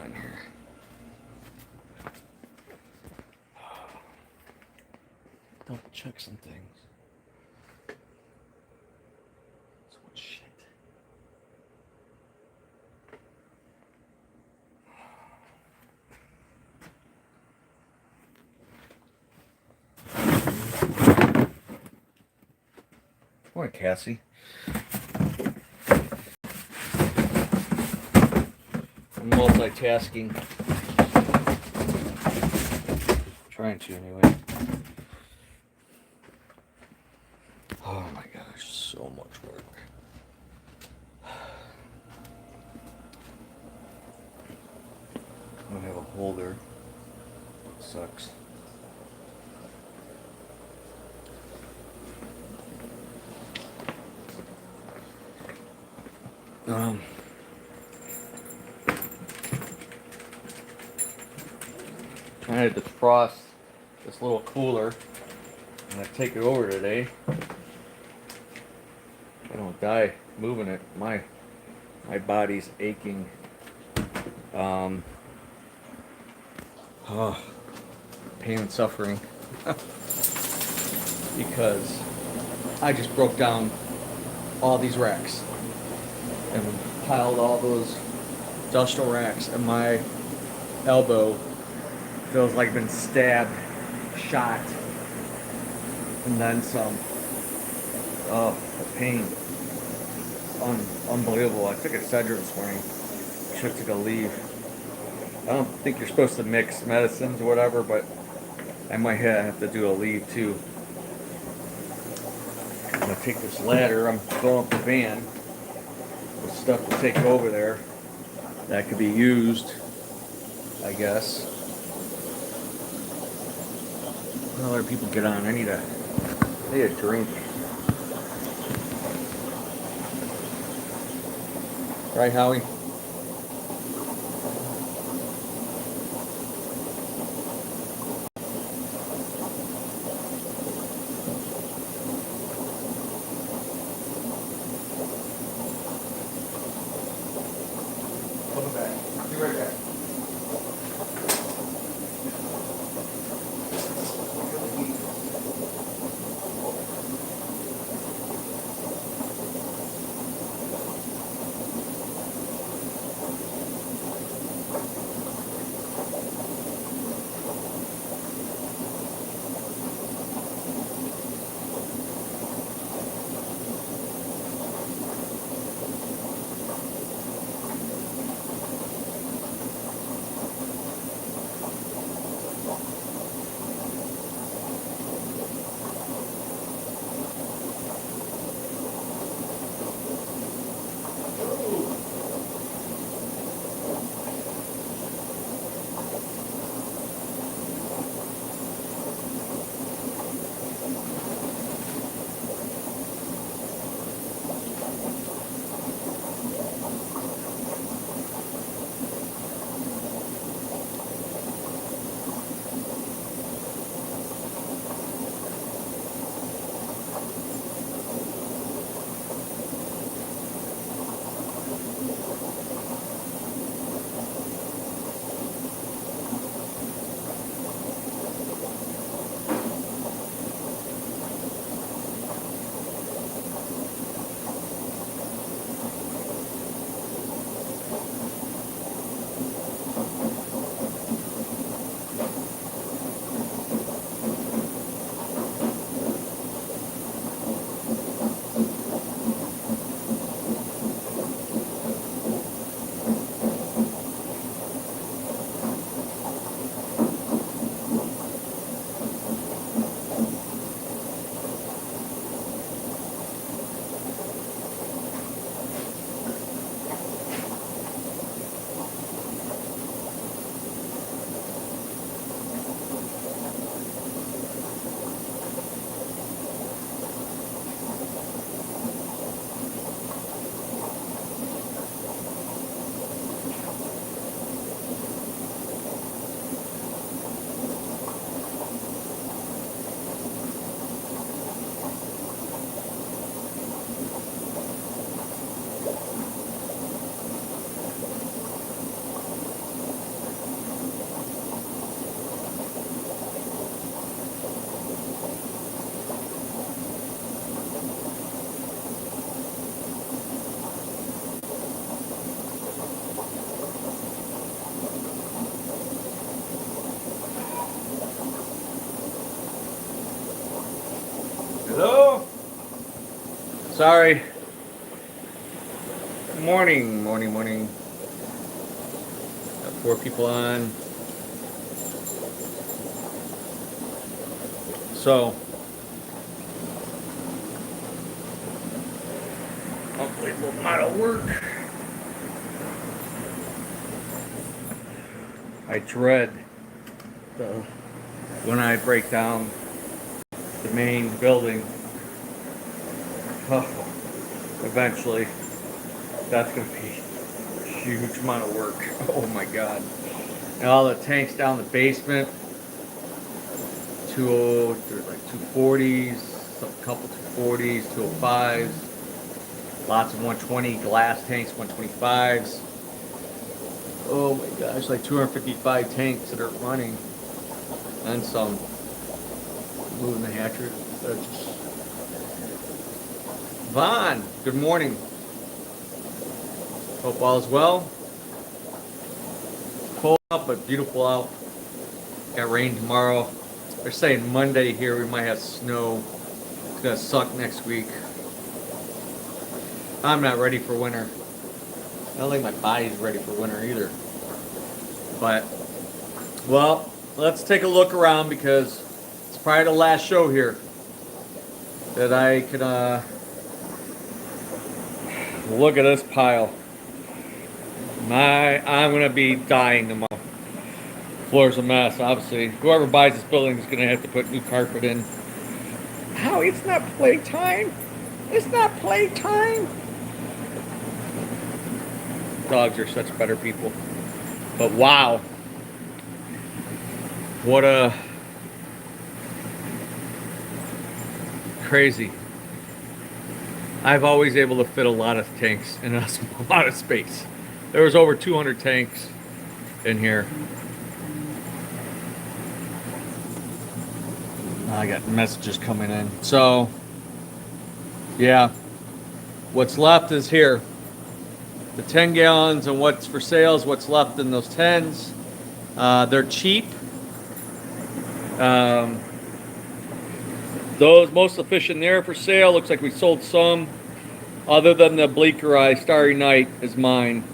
on here? Double check some things. So much shit. Come on, Cassie. I'm multitasking. Trying to anyway. Oh my gosh, so much work. I don't have a holder. Sucks. Trying to defrost this little cooler. I'm gonna take it over today. I don't die moving it. My body's aching. Pain and suffering. Because I just broke down all these racks and piled all those industrial racks, and my elbow feels like I've been stabbed, shot, and then some. Oh, the pain. Unbelievable. I took a Cedra this morning. Should have took a leave. I don't think you're supposed to mix medicines or whatever, but I might have to do a leave too. I'm going to take this ladder. I'm filling up the van with stuff to take over there that could be used, I guess. Well, other people get on. I need a drink. Right, Howie? Welcome back. Be right back. Sorry. Morning. Got 4 people on. So, hopefully it will not work. I dread when I break down the main building. Oh, eventually, that's going to be a huge amount of work. Oh my God. And all the tanks down the basement. There's like 240s, a couple 240s, 205s, lots of 120 glass tanks, 125s. Oh my gosh, like 255 tanks that are running, and some moving the hatcher. Vaughn, good morning. Hope all is well. Cold out, but beautiful out. Got rain tomorrow. They're saying Monday here we might have snow. It's gonna suck next week. I'm not ready for winter. I don't think my body's ready for winter either. But, well, let's take a look around because it's probably the last show here that I can look at this pile. I'm gonna be dying tomorrow. Floor's a mess, obviously. Whoever buys this building is going to have to put new carpet in. How? It's not playtime. It's not playtime. Dogs are such better people. But wow. What a crazy. I've always able to fit a lot of tanks in a small amount of space. There was over 200 tanks in here. I got messages coming in. So, yeah. What's left is here. The 10 gallons and what's for sale is what's left in those 10s. They're cheap. Those most efficient there for sale. Looks like we sold some. Other than the Bleaker Eye Starry Night is mine.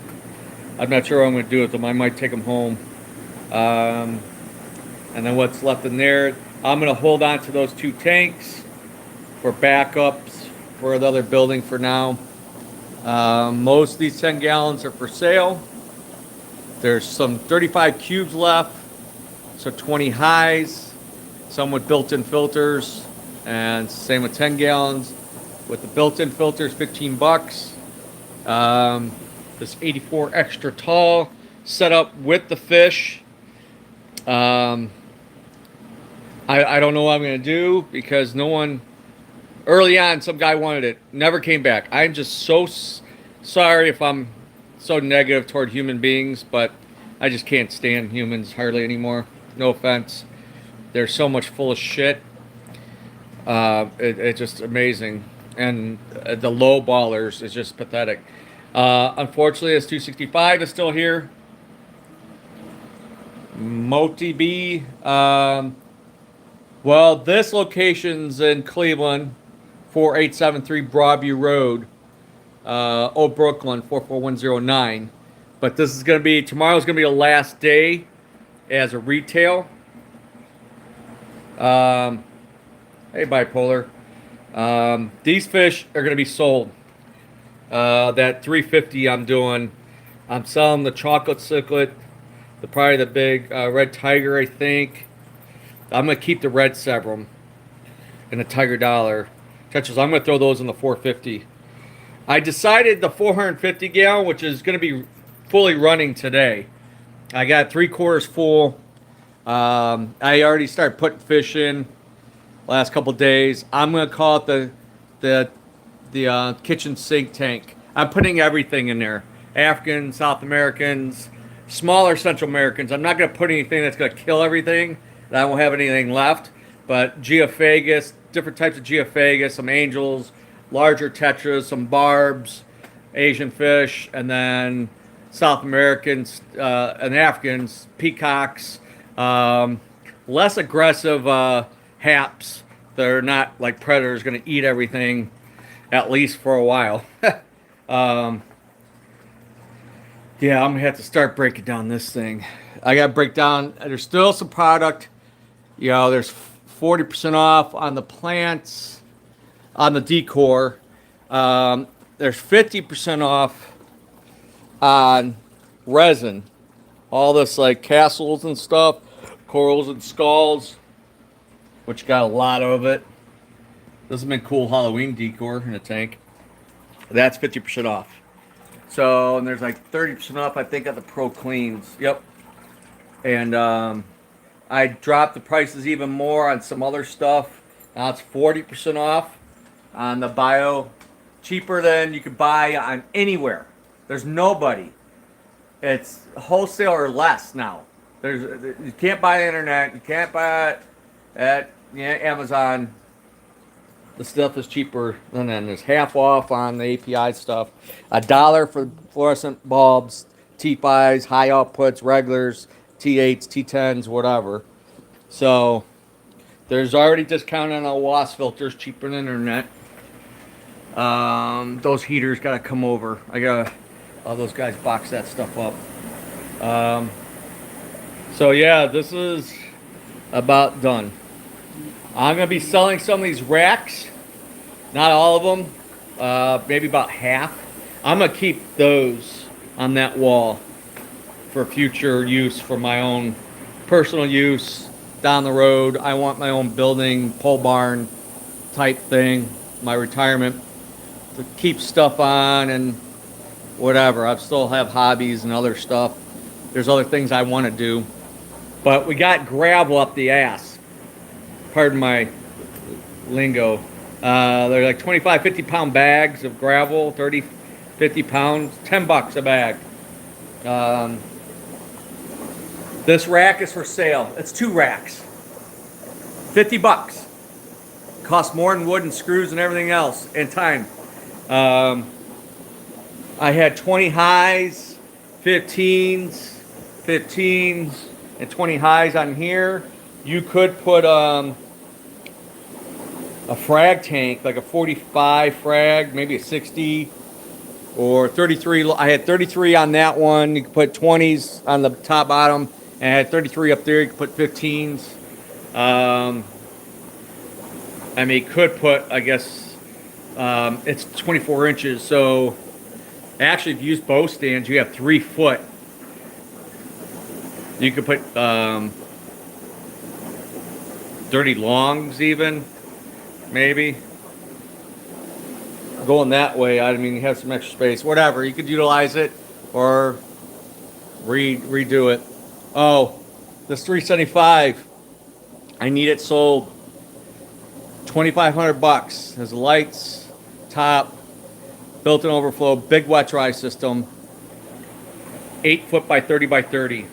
I'm not sure what I'm going to do with them. I might take them home. And then what's left in there, I'm going to hold on to those 2 tanks for backups for the other building for now. Most of these 10 gallons are for sale. There's some 35 cubes left, so 20 highs, some with built-in filters, and same with 10 gallons. With the built-in filters, 15 bucks. This 84 extra tall setup with the fish. I don't know what I'm going to do because no one, early on, some guy wanted it. Never came back. I'm just so sorry if I'm so negative toward human beings, but I just can't stand humans hardly anymore. No offense. They're so much full of shit. It's just amazing. And the low ballers is just pathetic. Unfortunately, this 265 is still here. Moti B. Well, this location's in Cleveland, 4873 Broadview Road, Old Brooklyn, 44109. But this is going to be, tomorrow's going to be the last day as a retail. Hey, Bipolar. These fish are going to be sold. That 350 I'm doing, I'm selling the chocolate cichlid, probably the big red tiger, I think. I'm going to keep the red sebrum and the tiger dollar. Tetras, I'm going to throw those in the 450. I decided the 450 gallon, which is going to be fully running today. I got 3/4 full. I already started putting fish in last couple days. I'm going to call it the kitchen sink tank. I'm putting everything in there. Africans, South Americans, smaller Central Americans. I'm not going to put anything that's going to kill everything. I won't have anything left, but geophagus, different types of geophagus, some angels, larger tetras, some barbs, Asian fish, and then South Americans and Africans, peacocks, less aggressive haps that are not like predators going to eat everything, at least for a while. um, yeah, I'm gonna have to start breaking down this thing. I gotta break down. There's still some product. You know, there's 40% off on the plants, on the decor. There's 50% off on resin. All this like castles and stuff, corals and skulls, which got a lot of it. This has been cool Halloween decor in a tank. That's 50% off. So, and there's like 30% off, I think, at the Pro Cleans. Yep. And I dropped the prices even more on some other stuff. Now it's 40% off on the bio. Cheaper than you could buy on anywhere. There's nobody. It's wholesale or less now. You can't buy the internet. You can't buy it at Amazon. The stuff is cheaper than then. There's half off on the API stuff. $1 for fluorescent bulbs, T5s, high outputs, regulars, T8s, T10s, whatever. So there's already discount on the WAS filters, cheaper than the internet. Those heaters gotta come over. I gotta all those guys box that stuff up. So yeah, this is about done. I'm gonna be selling some of these racks. Not all of them. Maybe about half. I'm gonna keep those on that wall for future use, for my own personal use down the road. I want my own building, pole barn type thing, my retirement, to keep stuff on and whatever. I still have hobbies and other stuff. There's other things I want to do. But we got gravel up the ass. Pardon my lingo. They're like 25, 50 pound bags of gravel, 30, 50 pounds, $10 a bag. This rack is for sale. It's 2 racks. $50. Costs more than wood and screws and everything else and time. I had 20 highs, 15s, and 20 highs on here. You could put a frag tank, like a 45 frag, maybe a 60 or 33. I had 33 on that one. You could put 20s on the top bottom, and I had 33 up there. You could put 15s. I mean, you could put, I guess, it's 24 inches. So actually, if you use bow stands, you have 3 foot. You could put dirty longs even, maybe. Going that way, I mean, you have some extra space. Whatever, you could utilize it or redo it. Oh, this 375, I need it sold. $2,500. Has lights, top, built-in overflow, big wet dry system. 8 foot by 30 by 30.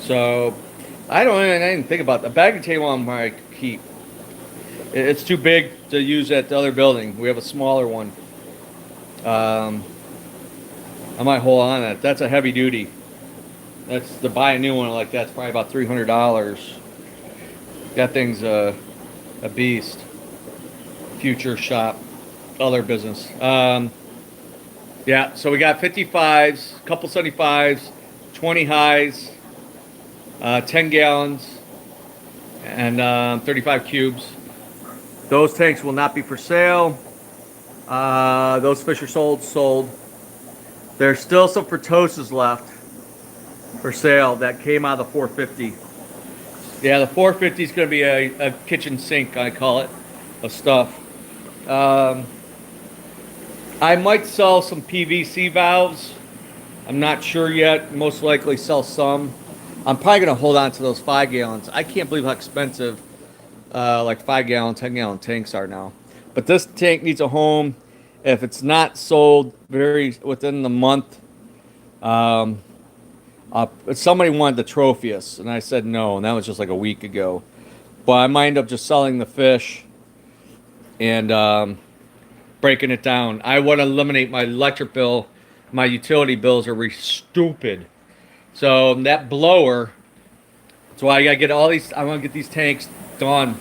So I didn't think about that. The bag and table I might keep. It's too big to use at the other building. We have a smaller one. I might hold on to that. That's a heavy duty. That's to buy a new one like that's probably about $300. That thing's a beast. Future shop, other business. Yeah, so we got 55s, a couple 75s, 20 highs, 10 gallons, and 35 cubes. Those tanks will not be for sale. Those fish are sold. There's still some Fertosas left for sale that came out of the 450. Yeah, the 450 is going to be a kitchen sink, I call it, of stuff. I might sell some PVC valves. I'm not sure yet. Most likely sell some. I'm probably going to hold on to those 5 gallons. I can't believe how expensive like 5 gallon, 10 gallon tanks are now. But this tank needs a home. If it's not sold within the month, somebody wanted the Tropheus, and I said no, and that was just like a week ago. But I might end up just selling the fish and breaking it down. I want to eliminate my electric bill. My utility bills are stupid. So that blower, that's why I gotta get all these. I want to get these tanks done.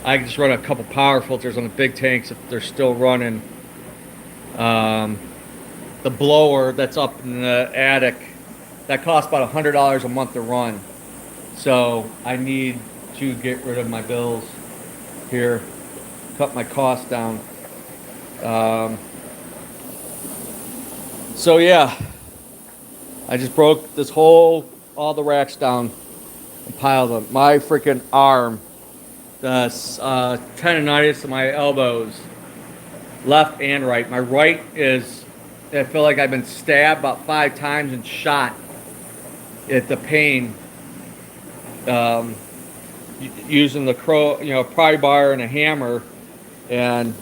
I can just run a couple power filters on the big tanks if they're still running. The blower that's up in the attic, that costs about $100 a month to run. So I need to get rid of my bills here, cut my costs down. So yeah, I just broke all the racks down and piled them. My freaking arm, the tendonitis in my elbows, left and right. My right is, I feel like I've been stabbed about 5 times and shot at the pain. Using the pry bar and a hammer, and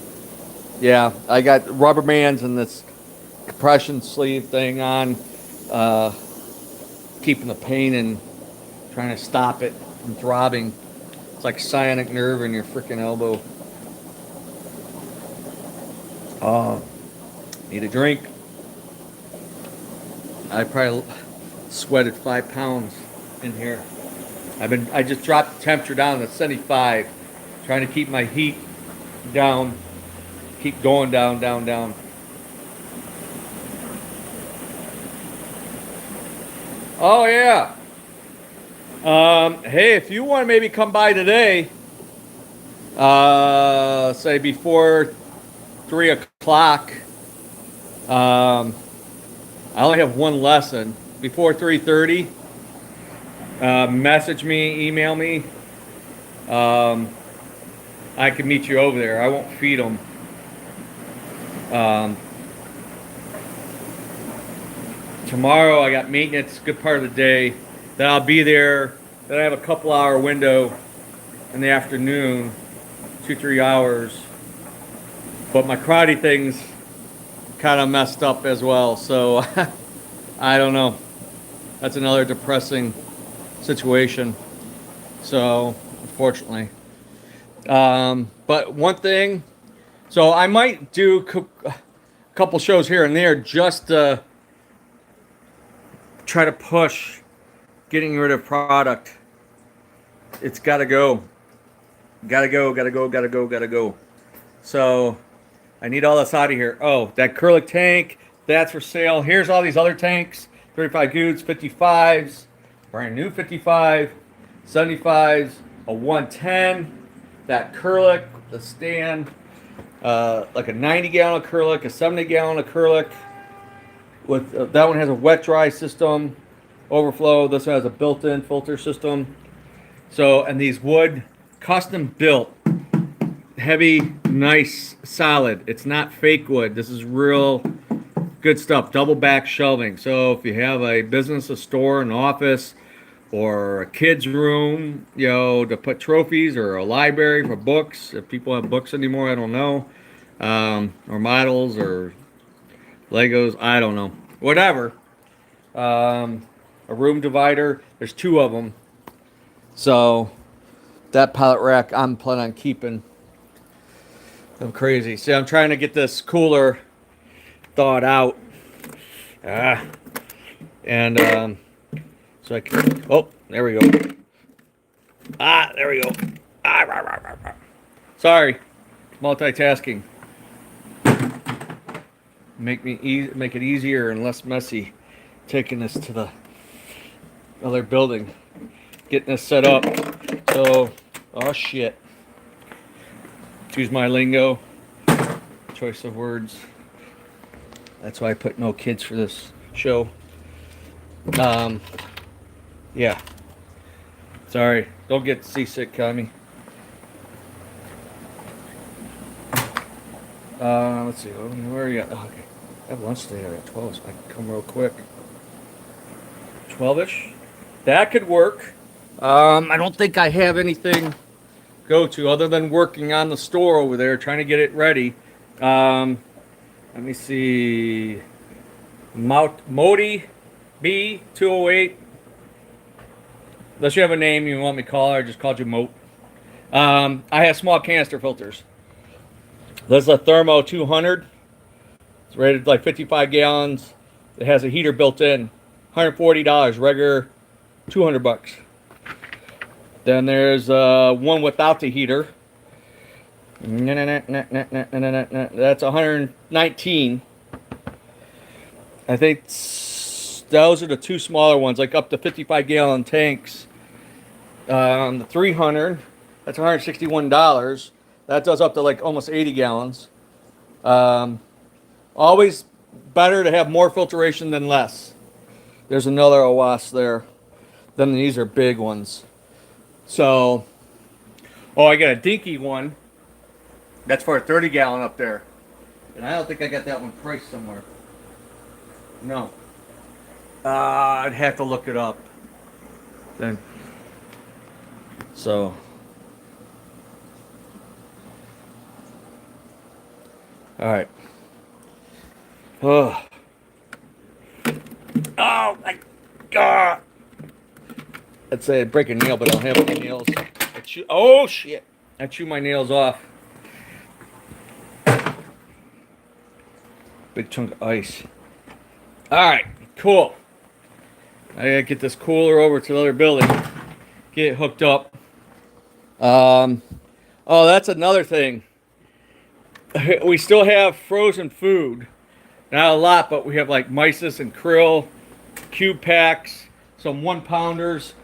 yeah, I got rubber bands and this compression sleeve thing on, keeping the pain and trying to stop it from throbbing. It's like sciatic nerve in your freaking elbow. Need a drink. I probably sweated 5 pounds in here. I just dropped the temperature down to 75, trying to keep my heat down, keep going down, down, down. Oh yeah. Hey, if you want to maybe come by today, say before 3 o'clock. I only have one lesson before 3:30. Message me, email me. I can meet you over there. I won't feed them. Tomorrow I got maintenance, good part of the day. Then I'll be there. Then I have a couple hour window in the afternoon, 2-3 hours. But my karate thing's kind of messed up as well. So I don't know. That's another depressing situation. So unfortunately. But one thing, so I might do a couple shows here and there just to try to push getting rid of product. It's gotta go. Gotta go, gotta go, gotta go, gotta go. So I need all this out of here. Oh, that acrylic tank, that's for sale. Here's all these other tanks. 35 Goods, 55s, brand new 55, 75s, a 110, that acrylic, the stand, like a 90-gallon acrylic, a 70-gallon acrylic. With that one has a wet dry system, overflow. This one has a built-in filter system. So, and these wood, custom built, heavy, nice, solid. It's not fake wood. This is real good stuff. Double back shelving. So if you have a business, a store, an office, or a kid's room, to put trophies, or a library for books, if people have books anymore, I don't know, or models, or Legos, I don't know, whatever. A room divider, there's 2 of them. So that pallet rack I'm planning on keeping. I'm crazy. See, I'm trying to get this cooler thawed out. And so I can, oh, there we go. There we go. Sorry, multitasking. Make it easier and less messy taking this to the other building, getting this set up. So, oh shit, excuse my lingo, choice of words. That's why I put no kids for this show. Yeah, sorry, don't get seasick, Tommy. Let's see, where are you at? Oh, okay. I have lunch today at 12, so I can come real quick. 12-ish? That could work. I don't think I have anything go to other than working on the store over there, trying to get it ready. Let me see. Modi B208. Unless you have a name you want me to call her, I just called you Moat. I have small canister filters. This is a Thermo 200. It's rated like 55 gallons. It has a heater built in. $140, regular $200. Then there's one without the heater. That's 119. I think those are the two smaller ones, like up to 55-gallon tanks. The 300, that's $161. That does up to like almost 80 gallons. Um, Always better to have more filtration than less. There's another OWASP there. Then these are big ones. So, oh, I got a dinky one. That's for a 30-gallon up there. And I don't think I got that one priced somewhere. No. I'd have to look it up. Then. So. All right. Oh. Oh my God. I'd say I'd break a nail, but I don't have any nails. Oh shit. I chew my nails off. Big chunk of ice. Alright, cool. I gotta get this cooler over to the other building. Get it hooked up. Oh, that's another thing. We still have frozen food. Not a lot, but we have like mysis and krill, cube packs, some 1-pounders.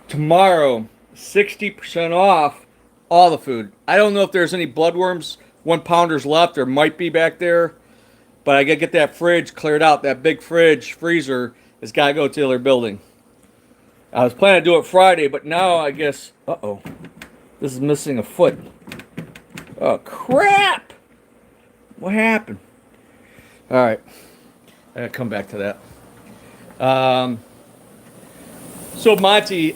Tomorrow, 60% off all the food. I don't know if there's any bloodworms 1-pounders left. There might be back there. But I gotta get that fridge cleared out. That big fridge, freezer, has gotta go to the other building. I was planning to do it Friday, but now I guess... Uh-oh. This is missing a foot. Oh, crap! What happened? Alright. I gotta come back to that. So, Monty,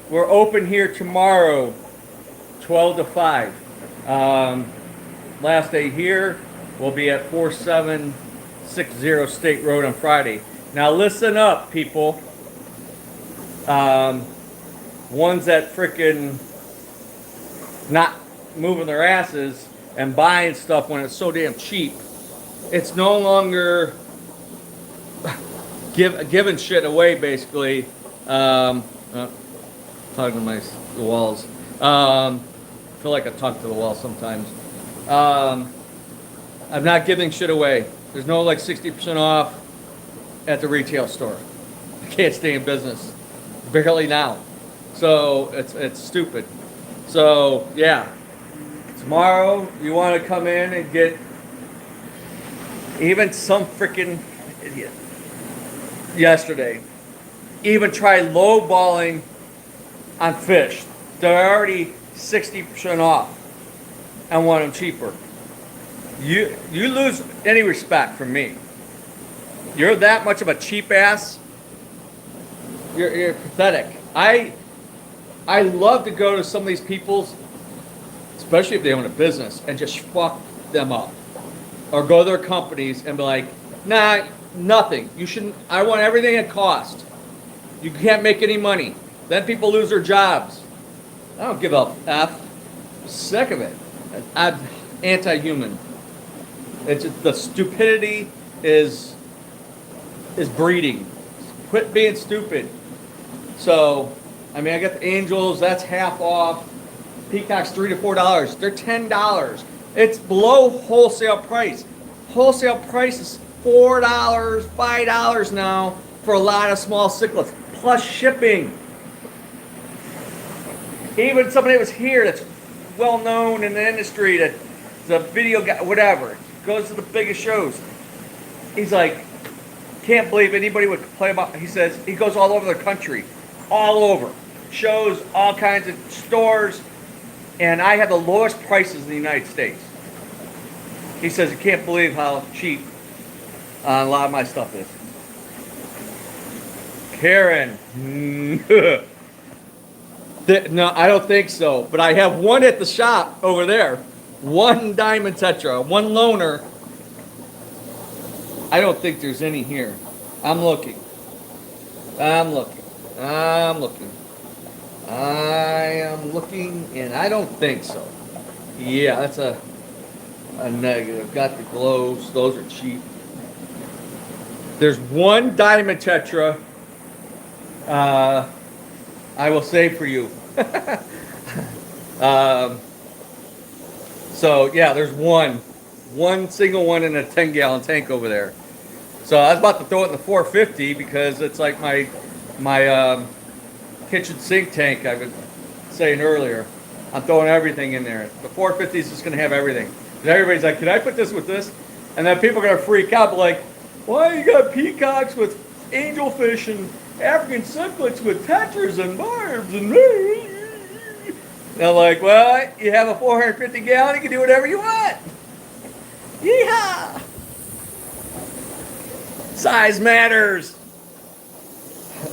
we're open here tomorrow, 12 to 5. Last day here. We'll be at 4760 State Road on Friday. Now listen up, people. Ones that frickin' not moving their asses and buying stuff when it's so damn cheap. It's no longer giving shit away, basically. Talking to the walls. Feel like I talk to the wall sometimes. I'm not giving shit away. There's no like 60% off at the retail store. I can't stay in business. Barely now. So it's stupid. So yeah. Tomorrow you want to come in and get even some freaking idiot. Yesterday. Even try lowballing on fish. They're already 60% off. I want them cheaper. You lose any respect from me. You're that much of a cheap ass. You're pathetic. I love to go to some of these people's, especially if they own a business, and just fuck them up. Or go to their companies and be like, nah, nothing. You shouldn't. I want everything at cost. You can't make any money. Then people lose their jobs. I don't give a F. I'm sick of it. I'm anti-human. It's just, the stupidity is breeding. Quit being stupid. So, I mean, I got the Angels. That's half off. Peacock's $3 to $4. They're $10. It's below wholesale price. Wholesale price is $4, $5 now for a lot of small cichlids, plus shipping. Even somebody that was here that's well known in the industry, that the video guy, whatever, goes to the biggest shows. He's like, can't believe anybody would complain about. He says he goes all over the country, all over, shows, all kinds of stores, and I have the lowest prices in the United States. He says he can't believe how cheap a lot of my stuff is. Karen. No, I don't think so. But I have one at the shop over there. One diamond tetra, one loner. I don't think there's any here. I'm looking. I am looking, and I don't think so. Yeah, that's a negative. Got the glows. Those are cheap. There's one diamond tetra I will save for you. So yeah, there's one single one in a 10-gallon tank over there. So I was about to throw it in the 450 because it's like my kitchen sink tank I was saying earlier. I'm throwing everything in there. The 450 is just going to have everything. And everybody's like, can I put this with this? And then people are going to freak out, like, why you got peacocks with angelfish and African cichlids with tetras and barbs and... And I'm like, well, you have a 450 gallon, you can do whatever you want. Yeehaw! Size matters.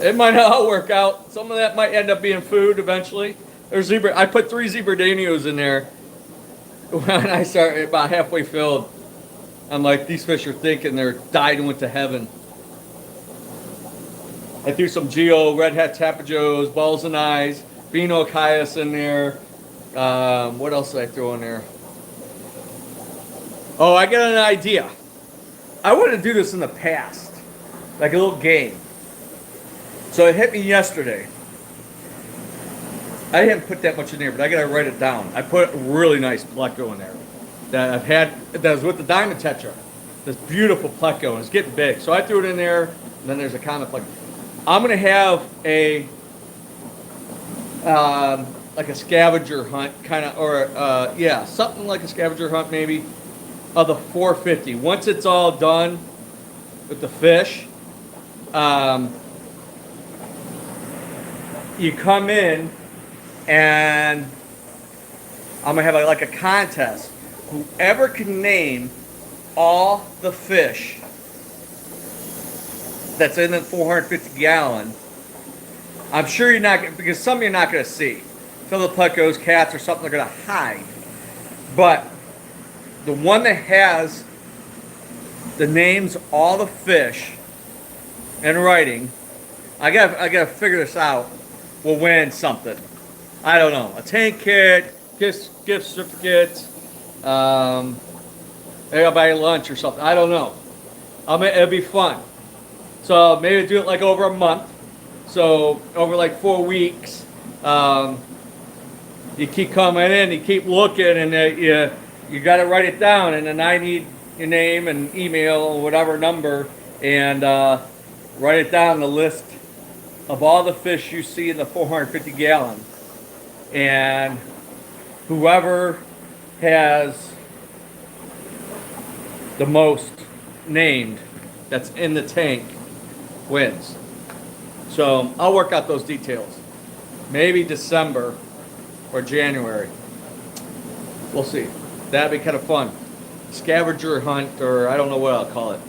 It might not all work out. Some of that might end up being food eventually. There's zebra. I put 3 zebradanios in there when I started about halfway filled. I'm like, these fish are thinking they're died and went to heaven. I threw some Geo, red hat tapajos, balls and eyes, Beano Caius in there. What else did I throw in there? Oh, I got an idea. I wanted to do this in the past, like a little game. So it hit me yesterday. I didn't put that much in there, but I gotta write it down. I put a really nice pleco in there that I've had, that was with the diamond tetra. This beautiful pleco, and it's getting big. So I threw it in there, and then there's a common pleco. I'm gonna have a like a scavenger hunt kind of, or yeah, something like a scavenger hunt maybe of the 450. Once it's all done with the fish, you come in and I'm gonna have like a contest. Whoever can name all the fish that's in the 450 gallon, I'm sure you're not, because some you're not gonna see. Some of the plecos, cats, or something they're gonna hide. But the one that has the names, all the fish in writing, I gotta figure this out, will win something. I don't know, a tank kit, gift certificate, maybe I'll buy lunch or something. I don't know. It'll be fun. So maybe do it like over a month. So over like 4 weeks, you keep coming in, you keep looking, and you got to write it down. And then I need your name and email or whatever number, and write it down, the list of all the fish you see in the 450 gallon. And whoever has the most named that's in the tank wins. So I'll work out those details. Maybe December or January. We'll see. That'd be kind of fun. Scavenger hunt, or I don't know what I'll call it.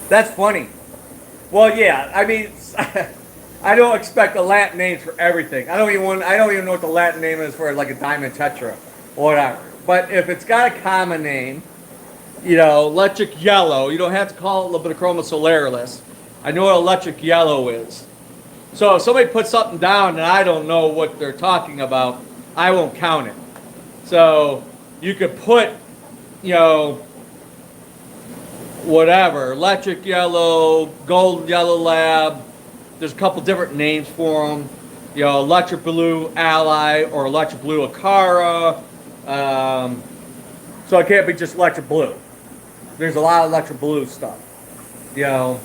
That's funny. Well, yeah. I mean, I don't expect a Latin names for everything. I don't even know what the Latin name is for like a diamond tetra or whatever. But if it's got a common name, you know, electric yellow, you don't have to call it Libidochroma solarilis. I know what electric yellow is. So if somebody puts something down and I don't know what they're talking about, I won't count it. So you could put, you know, whatever, electric yellow, gold yellow lab. There's a couple different names for them. You know, electric blue ally or electric blue acara. So it can't be just electric blue. There's a lot of electric blue stuff. You know.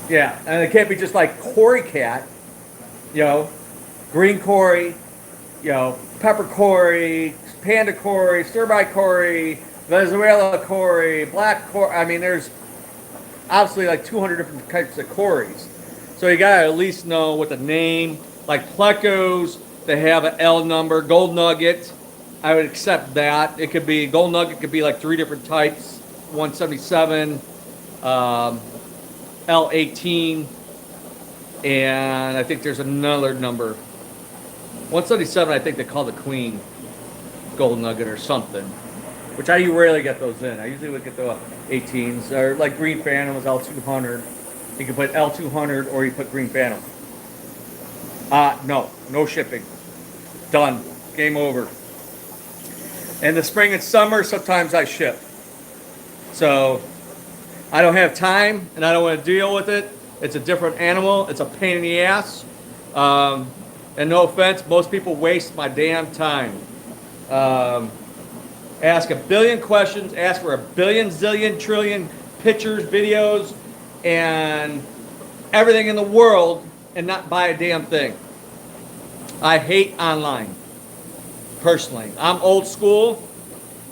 Yeah, and it can't be just like Cory cat. You know, green Cory, you know, pepper Cory, panda Cory, stir-fry Cory, Venezuela Cory, black Cory. I mean, there's obviously like 200 different types of Corys. So you gotta at least know what the name, like plecos, they have an L number, gold nugget, I would accept that. It could be, gold nugget could be like 3 different types, 177, L18, and I think there's another number. 177, I think they call the queen gold nugget or something, which I rarely get those in. I usually would get the 18s, or like green phantom was L200. You can put L200 or you put green phantom. No shipping. Done. Game over. In the spring and summer, sometimes I ship. So I don't have time and I don't want to deal with it. It's a different animal. It's a pain in the ass. And no offense, most people waste my damn time. Ask a billion questions, ask for a billion, zillion, trillion pictures, videos, and everything in the world and not buy a damn thing. I hate online, personally. I'm old school.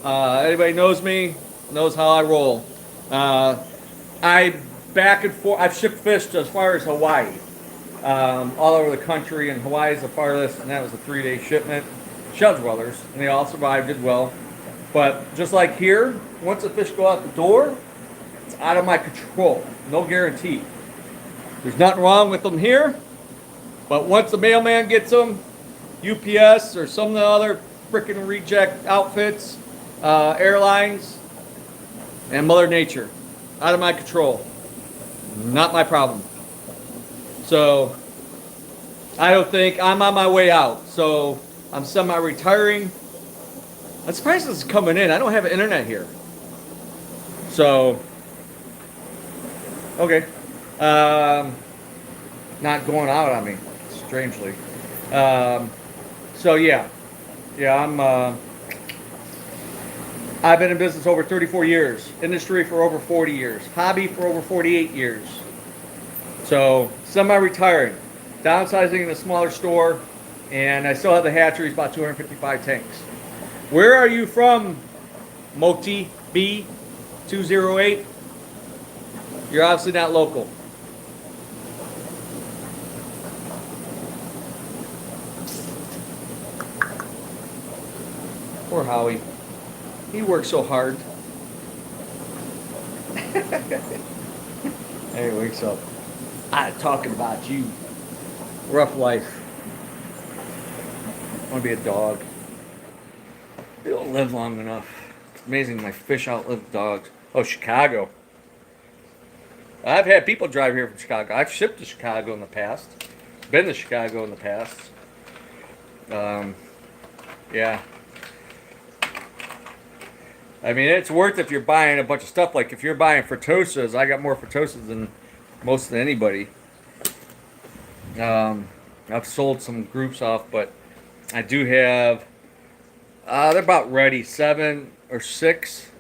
Anybody knows me, knows how I roll. I back and forth. I've shipped fish to as far as Hawaii, all over the country, and Hawaii is the farthest, and that was a 3-day shipment. Shells Brothers, and they all survived, did well. But just like here, once the fish go out the door, it's out of my control. No guarantee. There's nothing wrong with them here, but once the mailman gets them, UPS or some of the other freaking reject outfits, airlines, and Mother Nature, out of my control. Not my problem. So I don't think I'm on my way out. So I'm semi-retiring. I'm surprised this is coming in. I don't have internet here. So, okay. Not going out on me, strangely. So yeah. I've been in business over 34 years. Industry for over 40 years. Hobby for over 48 years. So, semi-retiring. Downsizing in a smaller store. And I still have the hatcheries, about 255 tanks. Where are you from, Moti B208? You're obviously not local. Poor Howie. He works so hard. Hey, wakes up. I'm talking about you. Rough life. I want to be a dog. They don't live long enough. It's amazing my fish outlive dogs. Oh, Chicago. I've had people drive here from Chicago. I've shipped to Chicago in the past. Been to Chicago in the past. Yeah. I mean, it's worth it if you're buying a bunch of stuff. Like if you're buying Fertosas, I got more Fertosas than most of anybody. I've sold some groups off, but I do have. They're about ready. 7 or 6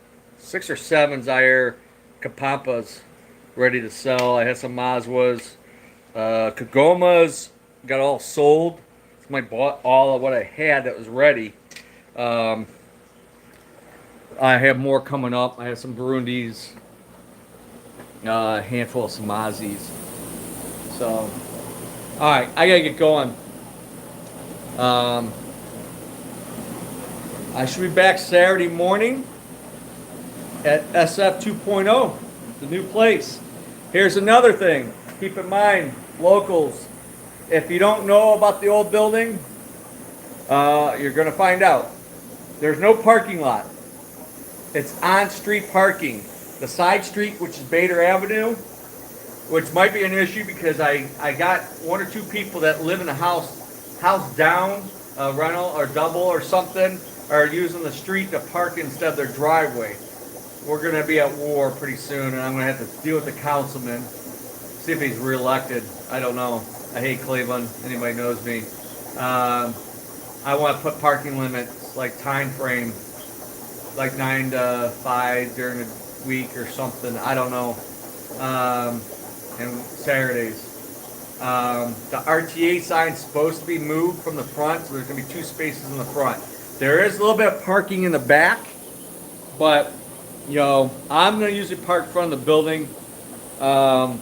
or 7 Zaire Kapampas ready to sell. I had some Mazwas. Kagomas got all sold. I bought all of what I had that was ready. I have more coming up. I have some Burundis, a handful of Samazis. So, all right, I gotta get going. I should be back Saturday morning at SF 2.0, the new place. Here's another thing. Keep in mind, locals, if you don't know about the old building, you're going to find out. There's no parking lot. It's on-street parking. The side street, which is Bader Avenue, which might be an issue because I got 1 or 2 people that live in a house down, rental or double or something, are using the street to park instead of their driveway. We're going to be at war pretty soon, and I'm going to have to deal with the councilman, see if he's reelected. I don't know. I hate Cleveland. Anybody knows me. I want to put parking limits, like time frame, like 9 to 5 during the week or something. I don't know. And Saturdays. The RTA sign's supposed to be moved from the front, so there's going to be 2 spaces in the front. There is a little bit of parking in the back, but, you know, I'm going to usually park in front of the building. So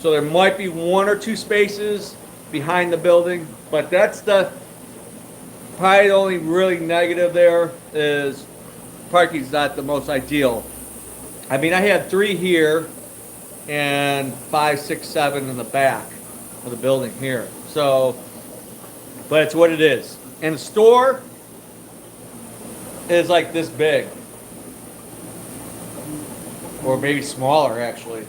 there might be 1 or 2 spaces behind the building, but that's probably the only really negative there is parking's not the most ideal. I mean, I had 3 here and 5, 6, 7 in the back of the building here. So, but it's what it is. And the store is like this big, or maybe smaller actually.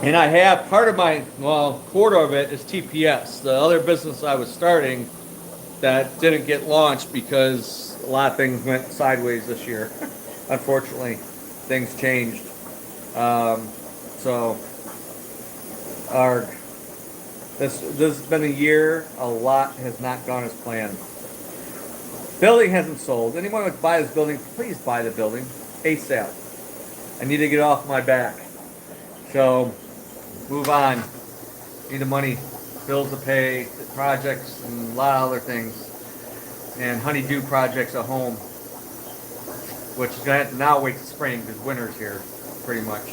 And I have part of my, well, quarter of it is TPS, the other business I was starting that didn't get launched because a lot of things went sideways this year. Unfortunately, things changed. So our this has been a year. A lot has not gone as planned. Building hasn't sold. Anyone who would buy this building, please buy the building ASAP. I need to get off my back. So move on. Need the money, bills to pay, projects, and a lot of other things. And honeydew projects at home, which is gonna have to now wait till spring because winter's here, pretty much.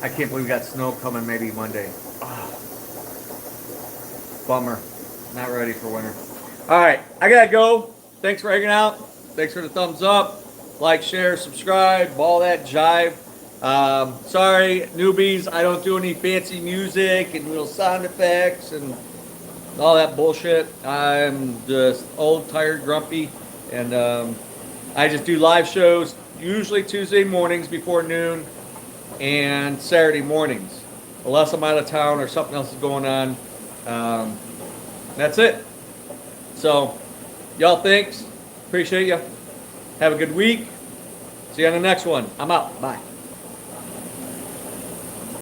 I can't believe we got snow coming maybe Monday. Oh, bummer. Not ready for winter. All right, I gotta go. Thanks for hanging out. Thanks for the thumbs up, like, share, subscribe, all that jive. Sorry, newbies, I don't do any fancy music and little sound effects and all that bullshit. I'm just old, tired, grumpy, and I just do live shows, usually Tuesday mornings before noon and Saturday mornings, unless I'm out of town or something else is going on. That's it. So, y'all, thanks. Appreciate you. Have a good week. See you on the next one. I'm out. Bye.